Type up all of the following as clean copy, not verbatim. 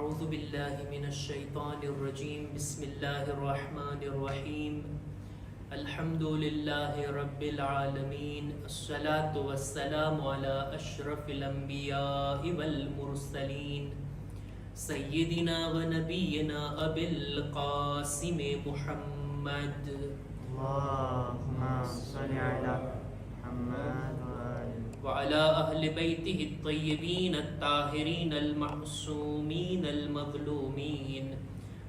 أعوذ بالله من الشيطان الرجيم بسم الله الرحمن الرحيم الحمد لله رب العالمين الصلاة والسلام على أشرف الأنبياء والمرسلين سيدنا ونبينا أبي القاسم محمد اللهم صل على محمد وعلى أهل بيته الطيبين الطاهرين المعصومين المظلومين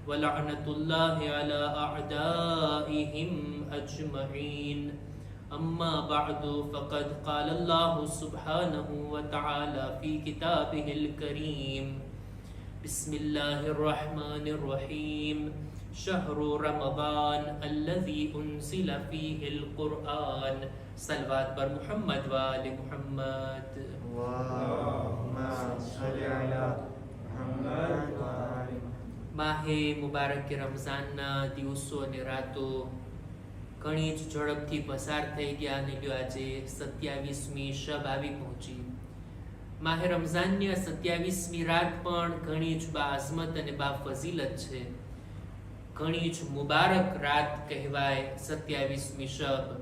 ولعنة الله على أعدائهم أجمعين أما بعد فقد قال الله سبحانه وتعالى في كتابه الكريم بسم الله الرحمن الرحيم شهر رمضان الذي أنزل فيه القرآن सलवात पर मुहम्मद वाले मुहम्मद اللهم صل على محمد وآل માહે મુબારક રમઝાનના દિવસો અને રાતો ઘણી જ ઝડપથી પસાર થઈ ગયા અને લ્યો આજે 27મી શબ આવી પહોંચી. માહે રમઝાનની આ 27મી રાત પણ ઘણી જ બાઅઝમત અને બાફઝીલત છે. ઘણી જ મુબારક રાત કહેવાય 27મી શબ.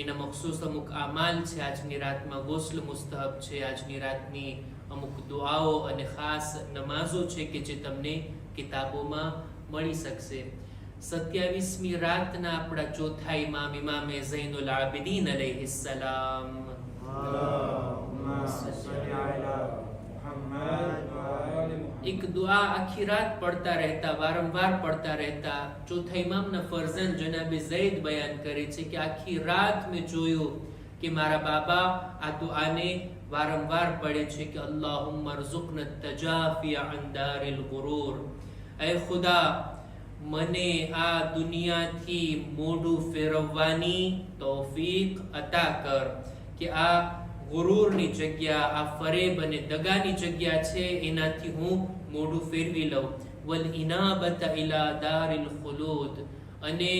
એના મખસૂસ અમુક આમાલ છે. આજની રાતમાં ગોસ્લ મુસ્તહબ છે. આજની રાતની અમુક દુઆઓ અને ખાસ નમાઝો છે કે જે તમને કિતાબોમાં મળી શકશે. 27મી રાતના આપણા ચોથા ઇમામ ઇમામે ઝૈનુલ આબિદીન અલૈહિસ્સલામ اللهم صل على محمد وآل એક દુઆ આખી રાત પડતા રહેતા, વારંવાર પડતા રહેતા. ચોથા ઇમામના ફરઝન જનાબે ઝૈદ બયાન કરે છે કે આખી રાત મેં જોયું કે મારા બાબા આ દુઆને વારંવાર પડે છે કે અલ્લાહુમ્મા રઝુકના તજાફી અન દારિલ ગુરૂર. એ ખુદા, મને આ દુનિયાથી મોઢું ફેરવવાની તૌફીક અતા કર કે આ ગુરૂરની જગ્યા, આ ફરેબ અને દગાની જગ્યા છે એનાથી હું મોઢું ફેરવી લઉં. વલ ઇનાબત ઇલા દારિલ ખુલૂદ, અને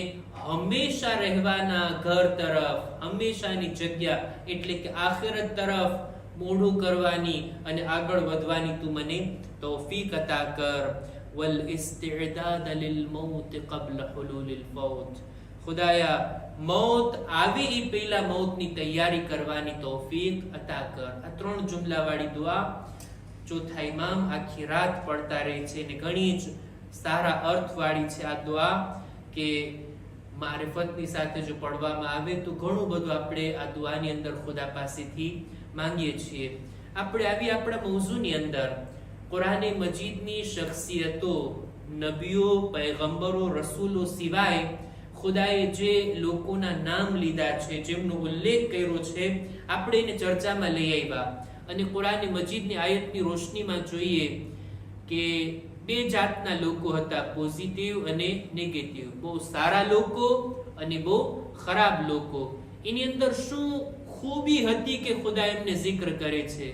હંમેશા રહેવાના ઘર તરફ, હંમેશાની જગ્યા એટલે કે આખિરત તરફ મોઢું કરવાની અને આગળ વધવાની તું મને તૌફીક અતા કર. વલ ઇસ્તિዕદાદ લિલ મૌત qabl હુલુલ અલ ફૌત, ખુદાયા મૌત આવે એ પહેલા મૌતની તૈયારી કરવાની તૌફીક અતા કર. આ ત્રણ જુમલાવાળી દુઆ ચોથા ઇમામ આખી રાત પડતા રહે છે અને ઘણી જ સારા અર્થવાળી છે આ દુઆ કે મારિફતની સાથે જો પડવામાં આવે તો ઘણું બધું આપણે આ દુઆની અંદર ખુદા પાસેથી માંગીએ છીએ. આપણે આવી આપણા મૌઝુની અંદર કુરાન મજીદની શખ્સિયતો, નબીઓ, પૈગંબરો, રસૂલો સિવાય ખુદાએ જે લોકોના નામ લીધા છે, જેમનો ઉલ્લેખ કર્યો છે, આપણે એને ચર્ચામાં લઈ આવ્યા. અને કુરાન મજીદની આયતની રોશનીમાં જોઈએ કે બે જાતના લોકો હતા, પોઝિટિવ અને નેગેટિવ. બહુ સારા લોકો અને બહુ ખરાબ લોકો. એની અંદર શું ખૂબી હતી કે ખુદા એમને જિક્ર કરે છે,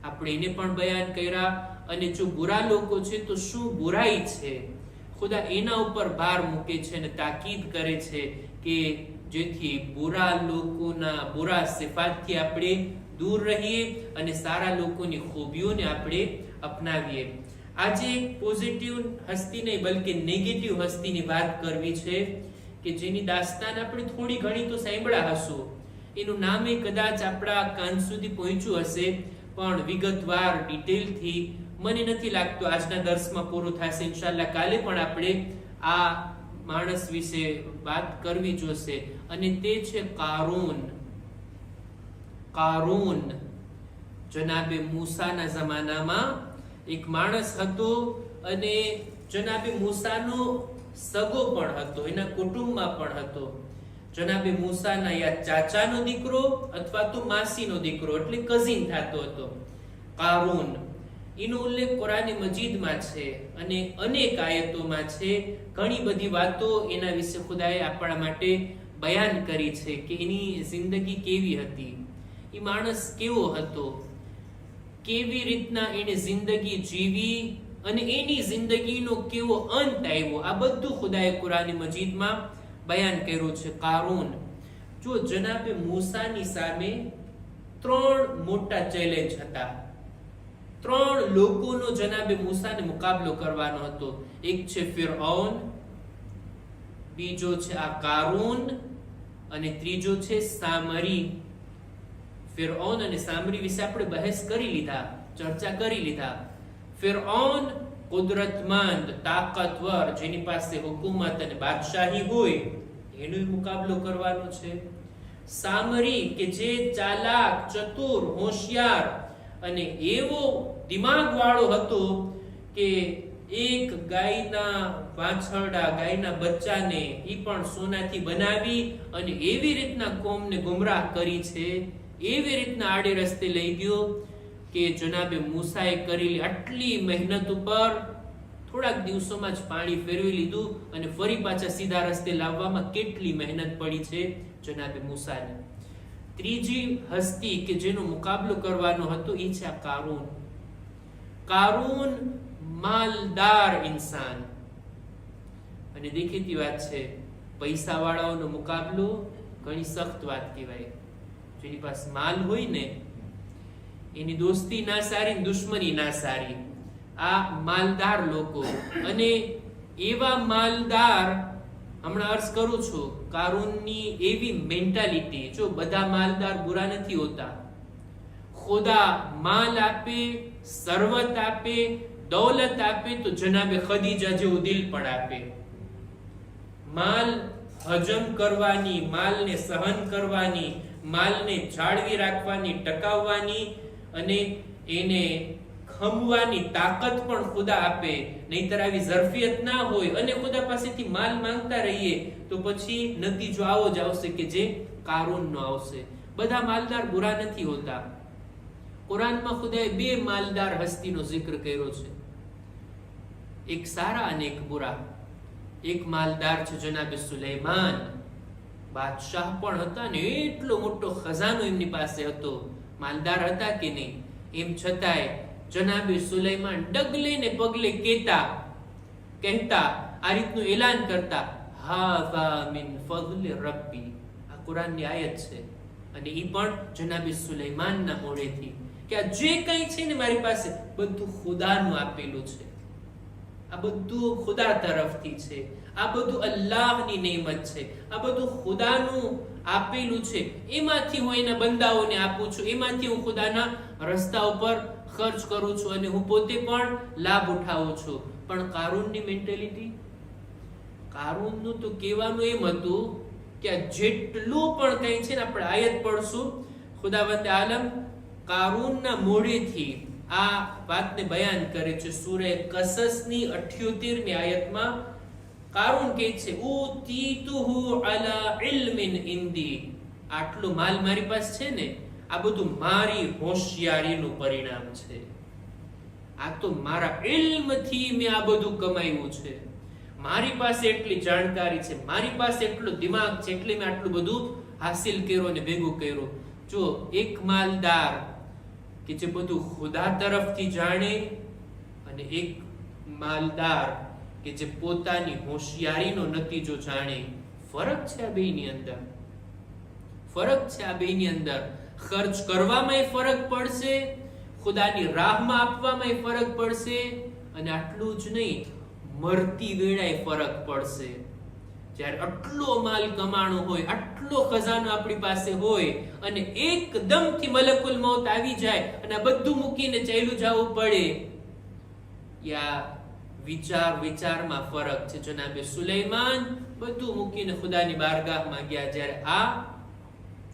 આપણે એને પણ બયાન કર્યા. અને જો બુરા લોકો છે તો શું બુરાઈ છે, ખુદા એના ઉપર ભાર મૂકે છે અને તાકીદ કરે છે કે જેથી બુરા લોકોના બુરા સિફાતથી આપણે દૂર રહીએ અને સારા લોકોની ખૂબીઓને આપણે અપનાવીએ. આજે પોઝિટિવ હસ્તી નહીં બલકે નેગેટિવ હસ્તીની વાત કરવી છે કે જેની દાસ્તાન આપણે થોડી ઘણી તો સાંભળ્યા હશો. એનું નામે કદાચ આપણા કાન સુધી પહોંચ્યું હશે, પણ વિગતવાર ડિટેલથી મને નથી લાગતું આજના દર્શમાં પૂરું થશે. ઇન્શાઅલ્લાહ કાલે પણ આપણે આ માણસ વિશે વાત કરવી જોશે અને તે છે કારૂન. કારૂન જનાબે મૂસાના જમાનામાં એક માણસ હતો અને જનાબે મૂસાનો સગો પણ હતો, એના કુટુંબમાં પણ હતો. જનાબે મૂસાના યા ચાચાનો દીકરો અથવા તો માસીનો દીકરો એટલે કઝિન થતો હતો કારૂન. એનો ઉલ્લેખ કુરાન મજીદમાં છે અને અનેક આયતોમાં છે. ઘણી બધી વાતો એના વિશે ખુદાએ આપણા માટે બયાન કરી છે કે એની જિંદગી કેવી હતી, એ માણસ કેવો હતો, કેવી રીતના એને જિંદગી જીવી અને એની જિંદગીનો કેવો અંત આવ્યો. આ બધું ખુદાએ કુરાન મજીદમાં બયાન કર્યું છે. કારૂન જો જનાબે મૂસાની સામે ત્રણ મોટા ચેલેન્જ હતા. ત્રણ લોકોનો જનાબે મૂસાને મુકાબલો કરવાનો હતો. એક છે ફિરഔન, બીજો છે આ કારૂન અને ત્રીજો છે સામરી. ફિરૌન અને સામરી વિશે આપણે બહેસ કરી લીધા, ચર્ચા કરી લીધા. ફિરૌન કુદરતમંદ, તાકાતવર, જેની પાસે હુકુમત અને બાદશાહી હોય, એનો મુકાબલો કરવાનો છે. સામરી કે જે ચાલાક, ચતુર, હોશિયાર અને એવો દિમાગ વાળો હતો કે એક ગાયના વાછરડા, ગાયના બચ્ચાને ઈ પણ સોનાથી બનાવી અને એવી રીતના કોમને ગુમરાહ કરી છે, એવી રીતના આડે રસ્તે લઈ ગયો કે જનાબે મૂસાએ કરેલી આટલી મહેનત ઉપર થોડાક દિવસોમાં જ પાણી ફેરવી લીધું અને ફરી પાછા સીધા રસ્તે લાવવામાં કેટલી મહેનત પડી છે જનાબે મૂસાને. ત્રીજી હસ્તી કે જેનો મુકાબલો કરવાનો હતો એ છે આ કારૂન. કારૂન માલદાર ઇન્સાન, અને દેખીતી વાત છે પૈસા વાળાઓનો મુકાબલો ઘણી સખ્ત વાત કહેવાય. જેની પાસે માલ હોય ને એની દોસ્તી ના સારી, દુશ્મની ના સારી. આ માલદાર લોકો, અને એવા માલદાર, હમણાં અર્થ કરું છું, કારૂનની એવી મેન્ટાલિટી, જો બધા માલદાર બુરા નથી હોતા. ખુદા માલ આપે, સરવત આપે, દૌલત આપે તો જનાબે ખદીજા જેવું દિલ પણ આપે. માલ હજમ કરવાની, માલને સહન કરવાની, માલને જાળવી રાખવાની, ટકાવવાની અને એને ખમવાની તાકાત પણ ખુદા આપે. નહીતર આવી ઝરફિયત ના હોય અને ખુદા પાસેથી માલ માંગતા રહીએ તો પછી નતીજો આવો જ આવશે કે જે કારૂનનો આવશે. બધા માલદાર બુરા નથી હોતા. કુરાનમાં ખુદાએ બે માલદાર હસ્તીનો જિક્ર કર્યો છે, એક સારા અને એક બુરા. એક માલદાર છે જનાબે સુલેમાન, બાદશાહ પણ હતા ને એટલો મોટો ખજાનો એમની પાસે હતો. માલદાર હતા કે નહીં, એમ છતાંય જનાબે સુલેમાન ડગલે ને પગલે કહેતા આ રીતનું એલાન કરતા, હાઝા મિન ફઝલી રબ્બી. આ કુરાનની આયત છે અને ઈ પણ જનાબે સુલેમાનના મોઢેથી કે આ જે કંઈ છે ને મારી પાસે બધું ખુદાનું આપેલું છે. આ બધું ખુદા તરફથી છે, આ બધું અલ્લાહની નેમત છે, આ બધું ખુદાનું આપેલું છે. એમાંથી હું એના બંદાઓને આપું છું, એમાંથી હું ખુદાના રસ્તા ઉપર ખર્ચ કરું છું અને હું પોતે પણ લાભ ઉઠાવું છું. પણ કારૂનની મેન્ટાલિટી, કારૂનનું તો કહેવાનું એમ હતું કે આ જેટલું પણ કંઈ છે ને, આપણે આયત પડશું, ખુદાવંદ આલમ કારૂનના મોઢેથી આ વાતને બયાન કરે છે. સૂરે કસસની 78મી આયતમાં કારૂન કહે છે, ઉતીતુહુ અલા ઇલ્મિન ઇન્દી. આટલો માલ મારી પાસે છે ને, આ બધું મારી હોશિયારીનું પરિણામ છે. આ તો મારા ઇલ્મથી મેં આ બધું કમાયું છે. મારી પાસે એટલી જાણકારી છે, મારી પાસે એટલો દિમાગ છે, એટલે મેં આટલું બધું હાસિલ કર્યું અને ભેગું કર્યું. જો એક માલદાર કે જે બધું ખુદા તરફથી જાણે અને એક માલદાર કે જે પોતાની હોશિયારીનો નતીજો જાણે, ફરક છે આ બેની અંદર. ફરક છે આ બેની અંદર. ખર્ચ કરવામાં ફરક પડશે, ખુદાની રાહમાં આપવામાં ફરક પડશે, અને આટલું જ નહીં, મરતી વેળાએ ફરક પડશે. જ્યારે આટલો માલ કમાણો હોય, આટલો ખજાનો આપણી પાસે હોય અને એકદમથી મલકુલ મૌત આવી જાય અને આ બધું મૂકીને ચાલ્યું જવું પડે, યા વિચારમાં ફરક છે. જનાબે સુલેમાન બધું મૂકીને ખુદાની બારગાહમાં ગયા, જ્યારે આ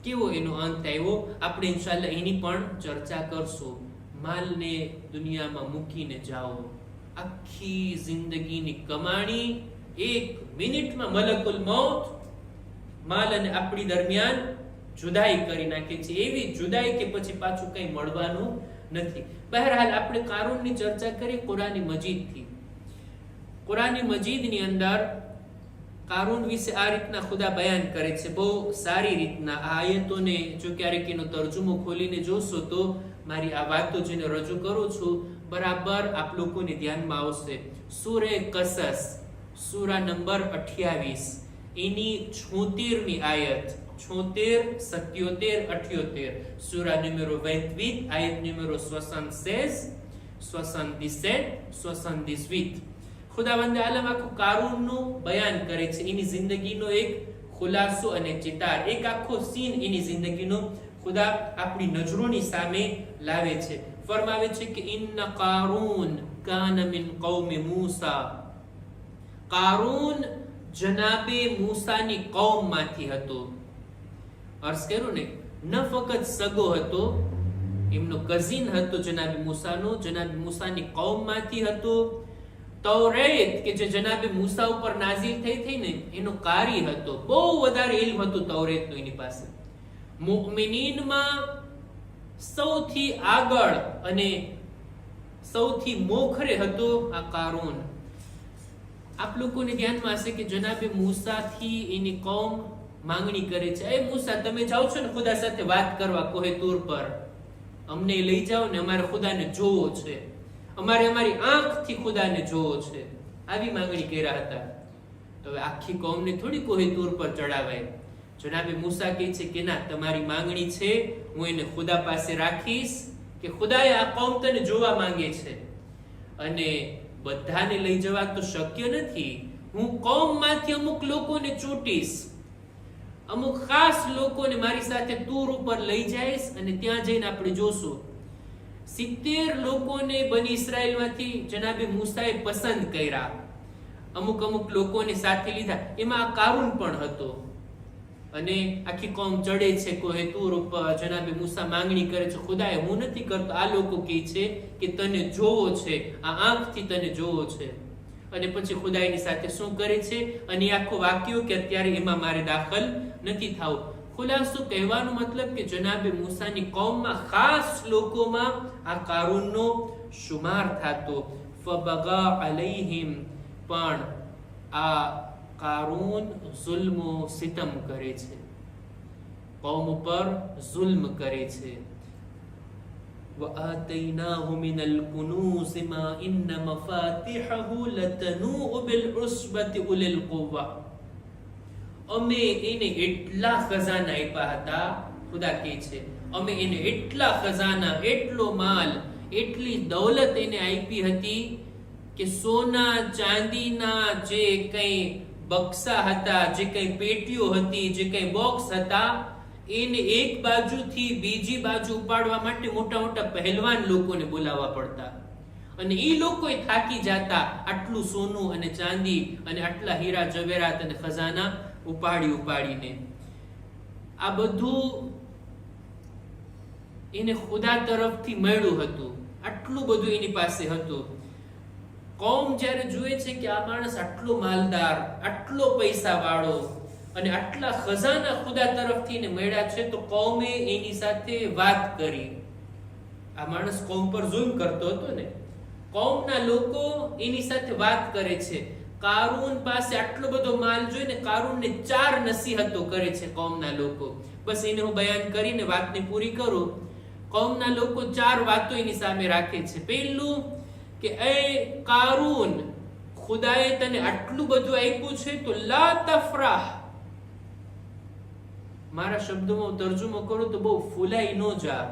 કેવો એનો અંત આવ્યો, આપણે ઇન્શાઅલ્લાહ એની પણ ચર્ચા કરશું. માલને દુનિયામાં મૂકીને જાઓ, આખી જિંદગીની કમાણી એક મિનિટમાં મલકુલ મૌત માલ અને આપણી દરમિયાન જુદાઈ કરી નાખે છે. એવી જુદાઈ કે પછી પાછું કઈ મળવાનું નથી. બહરહાલ આપણે કારૂનની ચર્ચા કરી કુરાન મજીદથી. કુરાન મજીદની અંદર કારૂન વિશે આ રીતના ખુદા બયાન કરે છે, બહુ સારી રીતના. આ આયતોને જો ક્યારેક એનો તર્જુમો ખોલીને જોશો તો મારી આ વાતો જેને રજૂ કરું છું બરાબર આપ લોકોને ધ્યાનમાં આવશે. સૂરે કસસ, સૂરા નંબર 28, એની 76મી આયત, 76, 77, 78, સૂરા નંબર 28 આયત નંબર 76 સ્વસંધિસ વિથ. ખુદાવંદ આલમ આખું કારૂનનું બયાન કરે છે, એની જિંદગીનો એક ખુલાસો અને ચિતાર, એક આખો સીન એની જિંદગીનો ખુદા આપણી નજરોની સામે લાવે છે. ફરમાવે છે કે ઇન્ન કારૂન કાન મિન કૌમી મૂસા. કારૂન જનાબે મૂસાની કૌમમાંથી હતો. અર્થ કર્યું ને, ન ફક્ત સગો હતો, એમનો કઝિન હતો જનાબે મૂસાનો, જનાબે મૂસાની કૌમમાંથી હતો. તૌરેત કે જે જનાબે મૂસા ઉપર નાઝિલ થઈ ને એનો કારી હતો, બહુ વધારે ઇલ્મ હતું તૌરેતનું એની પાસે. મુઅમિનીનમાં સૌથી આગળ અને સૌથી મોખરે હતો આ કારૂન. આપ લોકોને ધ્યાનમાં હશે કે જનાબે મૂસાથી એની કૌમ માંગણી કરે છે, એ મૂસા તમે જાઓ છો ને ખુદા સાથે વાત કરવા કોહે તૂર પર, અમને લઈ જાઓ ને, અમારે ખુદાને જોવો છે, અમારે અમારી આંખથી ખુદાને જોવો છે. આવી માંગણી કર્યા હતા. તો હવે આખી કૌમને થોડી કોહે તૂર પર ચડાવાય. જનાબે મૂસા કહે છે કે ના, તમારી માંગણી છે, હું એને ખુદા પાસે રાખીશ કે ખુદાએ આ કૌમ તને જોવા માંગે છે, અને બધાને લઈ જવા તો શક્ય નથી. હું કૌમમાંથી અમુક લોકોને ચૂંટીશ, અમુક ખાસ લોકોને મારી સાથે તૂર ઉપર લઈ જઈશ, અને ત્યાં જઈને આપણે જોશું. 70 લોકોને બની ઇસ્રાયેલમાંથી જનાબે મૂસાએ પસંદ કર્યા, અમુક લોકોને સાથે લીધા, એમાં આ કારૂન પણ હતો. અને આખી કોમ ચડે છે કોહે તૂર ઉપર. જનાબે મૂસા માંગણી કરે છે, ખુદાએ હું નથી કરતો, આ લોકો કહે છે કે તને જોવો છે, આ આંખથી તને જોવો છે. અને પછી ખુદા એની સાથે શું કરે છે, અને આખો વાક્યો કે અત્યારે એમાં મારે દાખલ નથી થાવું. ખુલાસો કહેવાનો મતલબ કે જનાબે મૂસાની કૌમમાં ખાસ લોકોમાં આ કારૂનનો શુમાર થતો. ફબગા અલૈહિમ, પણ આ કારૂન ઝુલ્મ સિતમ કરે છે, કૌમ ઉપર ઝુલ્મ કરે છે. وآتيناه من الكنوز ما إن مفاتحه لتنوء بالعصبة أولي القوة. અમે એને એટલા ખજાના આપ્યા હતા, ખુદા કહે છે, અમે એને એટલા ખજાના, એટલો માલ, એટલી દૌલત એને આપી હતી કે સોના ચાંદીના જે કંઈ બક્સા હતા, જે કંઈ પેટીઓ હતી, જે કંઈ બોક્સ હતા, એને એક બાજુથી બીજી બાજુ ઉપાડવા માટે મોટા મોટા પહેલવાન લોકોને બોલાવવા પડતા, અને એ લોકો થાકી જતા આટલું સોનું અને ચાંદી અને આટલા હીરા જવેરાત અને ખજાના ઉપાડીને. આ બધું એને ખુદા તરફથી મળ્યું હતું, આટલું બધું એની પાસે હતું. કૌમ જ્યારે જુએ છે કે આ માણસ આટલો માલદાર, આટલો પૈસા વાળો અને આટલા ખજાના ખુદા તરફથી એને મળ્યા છે, તો કૌમે એની સાથે વાત કરી. આ માણસ કૌમ પર જુલ્મ કરતો હતો ને, કૌમના લોકો એની સાથે વાત કરે છે. કારૂન પાસે આટલો બધો માલ જોઈને કારૂનને 4 નસીહતો કરે છે કૌમના લોકો. બસ એને હું બયાન કરીને વાતને પૂરી કરું. કૌમના લોકો 4 વાતો એની સામે રાખે છે. પહેલું કે એ કારૂન, ખુદાએ તને આટલું બધું આપ્યું છે તો લા તફરાહ. મારા શબ્દોમાં તર્જુમો કરું તો બહુ ફૂલાઈ ન જા.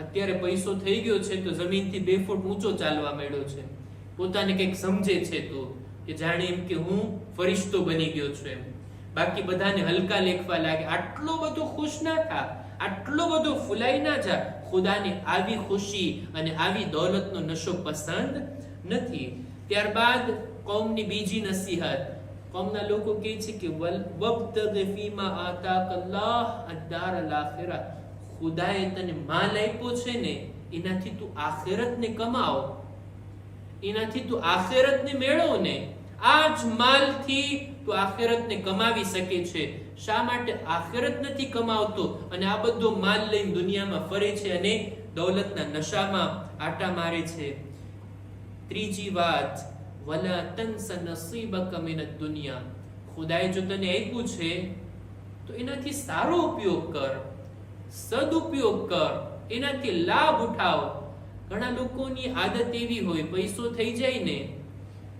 અત્યારે પૈસો થઈ ગયો છે તો જમીનથી 2 ફૂટ ઊંચો ચાલવા માંડ્યો છે, પોતાને કંઈક સમજે છે તો કે જાણે એમ કે હું ફરિશ્તો બની ગયો છું એમ. બાકી બધાને હલકા લેખવા લાગે. આટલો બધો ખુશ ના થા, આટલો બધો ફૂલાઈ ના જા. ખુદાને આવી ખુશી અને આવી દૌલતનો નશો પસંદ નથી. ત્યારબાદ કૌમની બીજી નસીહત, કૌમના લોકો કહે છે કે વબતગી ફીમા આતાકલ્લાહ અદ્દાર અલ-આખિરા. ખુદાએ તને માલ આપ્યો છે ને, એનાથી તું આખિરતને કમાવ, એનાથી તું આખિરતને મેળવ ને. આ જ માલથી તું આખિરતને કમાવી શકે છે. શા માટે આખિરત નથી કમાવતો અને આ બધો માલ લઈને દુનિયામાં ફરે છે અને દૌલતના નશામાં આટા મારે છે? ત્રીજી વાત, વલા તન્સ નસીબક મિન અદ-દુનિયા. ખુદાએ જો તને આપ્યું છે તો એનાથી સારો ઉપયોગ કર, સદુપયોગ કર, એનાથી લાભ ઉઠાવ. ઘણા લોકોની આદત એવી હોય, પૈસો થઈ જાય ને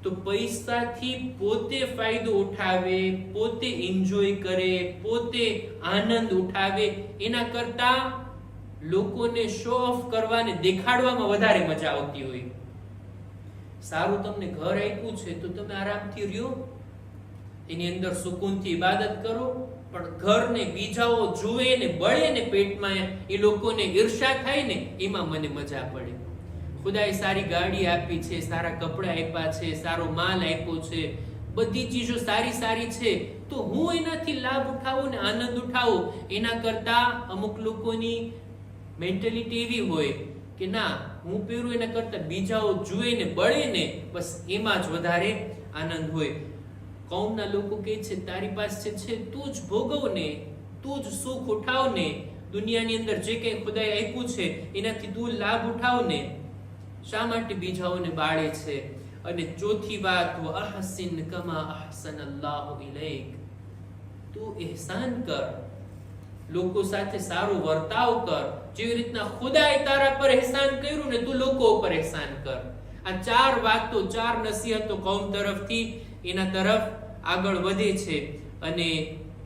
તો પૈસાથી પોતે ફાયદો ઉઠાવે, પોતે એન્જોય કરે, પોતે આનંદ ઉઠાવે, એના કરતા લોકોને શો ઓફ કરવાને દેખાડવામાં વધારે મજા આવતી હોય. સારું તમને ઘર આપ્યું છે તો તમે આરામથી રહ્યો, એની અંદર સુકૂનથી ઇબાદત કરો, પણ ઘરને બીજાઓ જુએ ને બળે ને પેટમાં એ લોકોને ઈર્ષા થાય ને એમાં મને મજા પડે. ખુદાએ સારી ગાડી આપી છે, સારા કપડા આપ્યા છે, સારો માલ આપ્યો છે, બધી ચીજો સારી સારી છે, તો હું એનાથી લાભ ઉઠાવું ને આનંદ ઉઠાવું. એના કરતા અમુક લોકોની મેન્ટાલિટી એવી હોય કે ના, હું પહેરું એના કરતા બીજાઓ જુએ ને બળે ને બસ એમાં જ વધારે આનંદ હોય. કૌમના લોકો કહે છે તારી પાસે છે તું જ ભોગવ ને, તું જ સુખ ઉઠાવ ને, દુનિયાની અંદર જે કંઈ ખુદાએ આપ્યું છે એનાથી તું લાભ ઉઠાવ ને, શા માટે બીજાઓને બાળે છે? અને ચોથી વાત, વઅહસિન કમા અહસનલ્લાહુ ઇલૈક, તું ihsan કર, લોકો સાથે સારો વર્તાવ કર, જેવી રીતના ખુદાએ તારા પર ihsan કર્યું ને તું લોકો ઉપર ihsan કર. આ 4 વાતો, 4 નસીહતો કૌમ તરફથી એના તરફ આગળ વધે છે. અને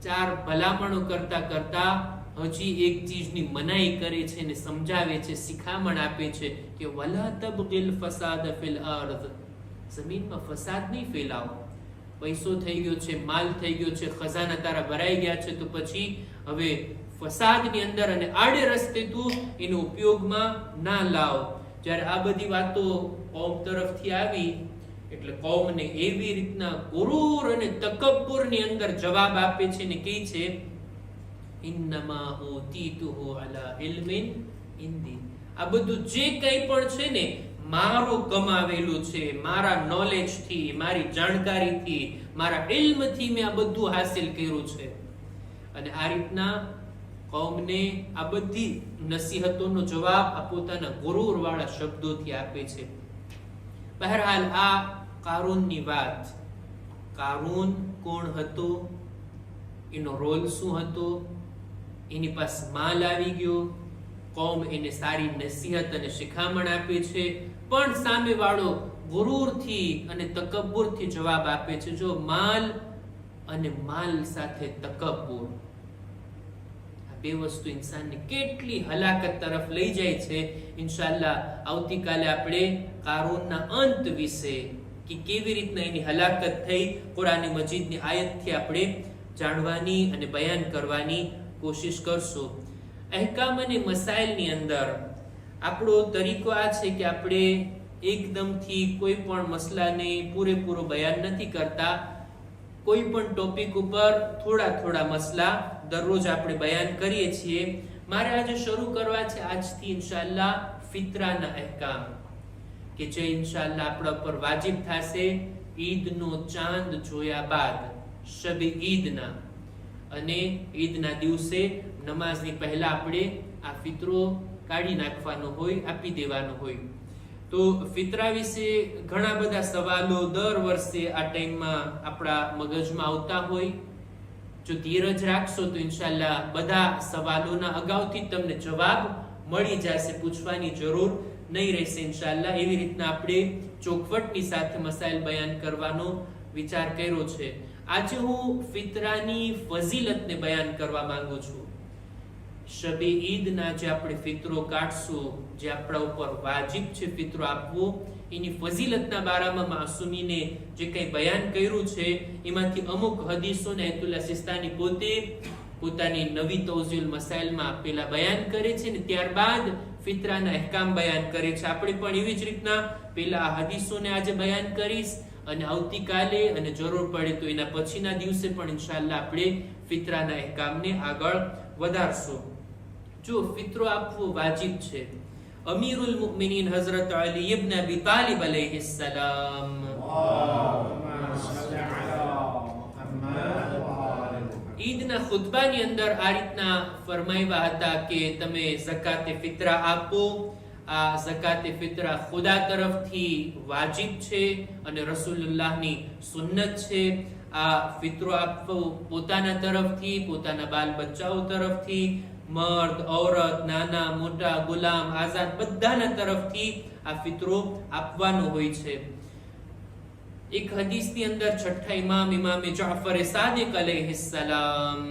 4 ભલામણો કરતા કરતા હજી એક ચીજની મનાઈ કરે છે ને સમજાવે છે, શિખામણ આપે છે કે વલા તબગિલ ફસાદ ફિલ અર્ધ, જમીનમાં ફસાદ નહીં ફેલાવો. પૈસો થઈ ગયો છે, માલ થઈ ગયો છે, ખજાના તારા ભરાઈ ગયા છે, તો પછી હવે ફસાદની અંદર અને આડે રસ્તે તું એનો ઉપયોગમાં ના લાવ. જ્યારે આ બધી વાતો કૌમ તરફથી આવી એટલે કૌમને એવી રીતના ગુરૂર અને તકબ્બુરની અંદર જવાબ આપે છે ને કહે છે ઇન્નમા ઉતીતુહુ અલા ઇલ્મિન ઇન્દી, આ બધું જે કંઈ પણ છે ને મારું કમાવેલું છે, મારા નોલેજથી, મારી જાણકારીથી, મારા ઇલ્મથી મેં આ બધું હાસિલ કર્યું છે. અને આ રીતના કૌમને આ બધી નસીહતોનો જવાબ આ પોતાના ગુરૂર વાળા શબ્દોથી આપે છે. બહરહાલ આ કારૂનની વાત. કારૂન કોણ હતો, એનો રોલ શું હતો, એની પાસે માલ આવી ગયો, કૌમ એને સારી નસીહત અને શિખામણ આપે છે, પણ સામે વાળો ગુરૂરથી અને તકબ્બુરથી જવાબ આપે છે. જો માલ અને માલ સાથે તકબ્બુર, આ બે વસ્તુ ઇન્સાનને કેટલી હલાકત તરફ લઈ જાય છે. ઇન્શાઅલ્લાહ આવતીકાલે આપણે કારૂનના અંત વિશે કે કેવી રીતના એની હલાકત થઈ કુરાન મજીદની આયતથી આપણે જાણવાની અને બયાન કરવાની કોશિશ કરશું. અહેકામ અને મસાઇલની અંદર આપણો તરીકો આ છે કે આપણે એકદમથી કોઈ પણ મસલાને પૂરેપૂરો બયાન નથી કરતા. કોઈ પણ ટોપિક ઉપર થોડા થોડા મસલા દરરોજ આપણે બયાન કરીએ છીએ. મારે આજે શરૂ કરવા છે આજથી ઇન્શાઅલ્લાહ ફિત્રાના અહેકામ, કે જે ઇન્શાઅલ્લાહ આપણા પર વાજિબ થશે ઈદનો ચાંદ જોયા બાદ, શબે ઈદના. અને ઈદના દિવસે નમાઝની પહેલા આપણે આ ફિતરો કાઢી નાખવાનો હોય, આપી દેવાનો હોય. તો ફિતરા વિશે ઘણા બધા સવાલો દર વર્ષે આ ટાઈમમાં આપણા મગજમાં આવતા હોય. જો ધીરજ રાખશો તો ઇન્શાઅલ્લાહ બધા સવાલોના અગાઉથી તમને જવાબ મળી જશે, પૂછવાની જરૂર નહીં રહેશે ઇન્શાઅલ્લાહ. એવી રીતના આપણે ચોખવટની સાથે મસાઇલ બયાન કરવાનો વિચાર કર્યો છે. આજે હું ફિતરાની ફઝીલતને બયાન કરવા માંગુ છું. શબે ઈદના જે આપણે ફિતરો કાઢશું, જે આપણા ઉપર વાજિબ છે ફિતરો આપવો, એની ફઝીલતના બારામાં માસૂમીને જે કંઈ બયાન કર્યું છે એમાંથી અમુક હદીસોને આયતુલ્લાહ સિસ્તાની પોતે પોતાની નવી તૌઝીલ મસાઇલમાં પેલા બયાન કરે છે ને ત્યારબાદ ફિતરાના અહેકામ બયાન કરે છે. આપણે પણ એવી જ રીતના પેલા આ હદીસોને આજે બયાન કરીશ અને આવતીકાલે અને જરૂર પડે તો એના પછીના દિવસે પણ ઇન્શાઅલ્લાહ આપણે ફિતરાના અહેકામને આગળ વધારશું. જો ફિતરો આપવો વાજિબ છે. અમીરુલ મુમિનીન હઝરત અલી ઇબ્ન અબી તાલિબ અલૈહિસ સલામ ઈદના ખુતબાની અંદર આ રીતના ફરમાવ્યા હતા કે તમે ઝકાતે ફિતરા આપો. આ ઝકાતે ફિતરા ખુદા તરફથી વાજિબ છે અને રસૂલુલ્લાહની સુન્નત છે. આ ફિતરો આપવો પોતાના તરફથી, પોતાના બાલ બચ્ચાઓ તરફથી, મર્દ, ઔરત, નાના મોટા, ગુલામ, આઝાદ બધાના તરફથી આ ફિતરો આપવાનો હોય છે. એક હદીસની અંદર છઠ્ઠા ઇમામ ઇમામે જાફર સાદિક અલૈહિસ સલામ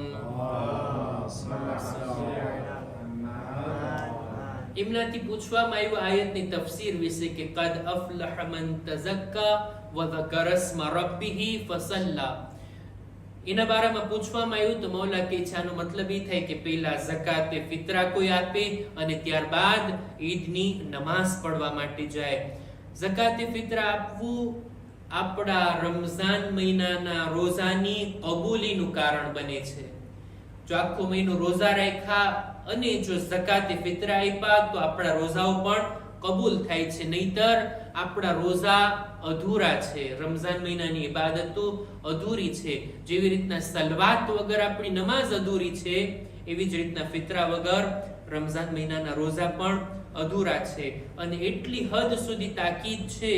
એમનાથી પૂછવામાં આવ્યું આયતની તફસીર વિશે કે કદ અફલહ મન તઝક્કા વ ذكر اسم ربه فصلى. એના બારામાં પૂછવામાં આવ્યું તો મૌલા કે છે આનો મતલબ એ થાય કે પહેલા ઝકાતે ફિતરા કોઈ આપે અને ત્યારબાદ ઈદની નમાઝ પડવા માટે જાય. ઝકાતે ફિતરા આપવું આપણા રમઝાન મહિનાના રોઝાની કબૂલીનું કારણ બને છે. જો આખો મહિનો રોઝા રાખ્યા અને જો ઝકાતે ફિતરા આપ્યા તો આપણા રોઝાઓ પણ કબૂલ થાય છે, નહીતર આપણા રોઝા અધૂરા છે. રમઝાન મહિનાની ઇબાદતો અધૂરી છે. જેવી રીતના સલવાત વગર આપણી નમાઝ અધૂરી છે, એવી જ રીતના ફિતરા વગર રમઝાન મહિનાના રોઝા પણ અધૂરા છે. અને એટલી હદ સુધી તાકીદ છે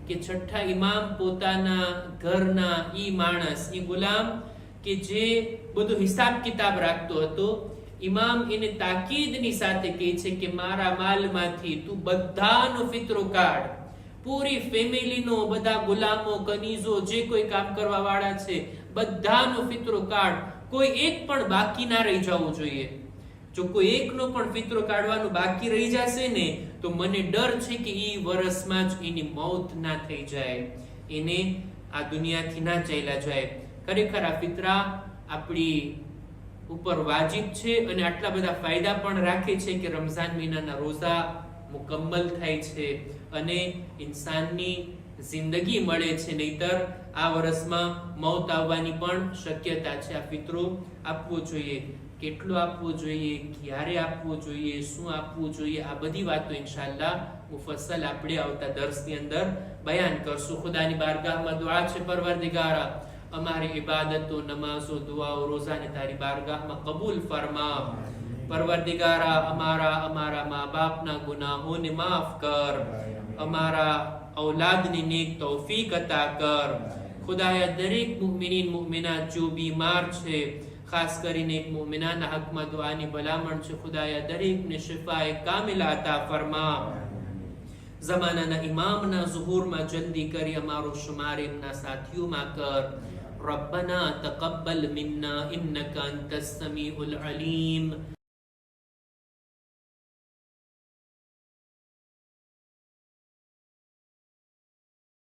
કે છઠ્ઠા ઇમામ પોતાના ઘરના ઈ માણસ, ઈ ગુલામ કે જે બધો હિસાબ કિતાબ રાખતો હતો, ઇમામ એને તાકીદની સાથે કહે છે કે મારા માલમાંથી તું બધાનો ફિતરો કાઢ. પૂરી ફેમિલીનો, બધા ગુલામો, કનીઝો, જે કોઈ કામ કરવા વાળા છે બધાનો ફિતરો કાઢ. કોઈ એક પણ બાકી ના રહી જવું જોઈએ. જો કોઈ એકનો પણ ફિતરો કાઢવાનું બાકી રહી જશે ને તો મને ડર છે કે ઈ વર્ષમાં જ એની મોત ના થઈ જાય, એને આ દુનિયાથી ના ચાલ્યા જાય. ખરેખર આ ફિતરા આપણી ઉપર વાજિબ છે અને આટલા બધા ફાયદા પણ રાખે છે કે રમઝાન મહિનાના રોઝા મુકમ્મલ થાય છે અને ઇન્સાનની જિંદગી મળે છે, નહીતર આ વર્ષમાં મૌત આવવાની પણ શક્યતા છે. આ ફિતરો આપવો જોઈએ. કેટલો આપવો જોઈએ, ક્યારે આપવો જોઈએ, શું આપવું જોઈએ, આ બધી વાતો ઇન્શાઅલ્લાહ મુફસ્સલ આપણે આવતા દર્સની અંદર બયાન કરશું. ખુદાની બારગાહમાં દુઆ છે, પરવરદિગારા અમારી ઇબાદતો, નમાઝો, દુઆઓ, રોઝાને તારી બારગાહમાં કબૂલ ફરમા. પરવરદિગારા અમારા મા બાપના ગુનાહોને માફ કર. અમારા ઔલાદની નેક તૌફીક અતા કર. ખુદાયા દરેક મુમિનીન મુમિનાત જો બીમાર છે, ખાસ કરીને એક મુમિનાના હકમાં દુઆની ભલામણ છે, ખુદાયા દરેકને શિફાએ કામિલા અતા ફરમા. ઝમાનાના ઇમામના ઝુહુરમાં જલ્દી કરી અમારો શુમાર એમના સાથીઓમાં કર. ربنا تقبل منا إنك أنت السميع العليم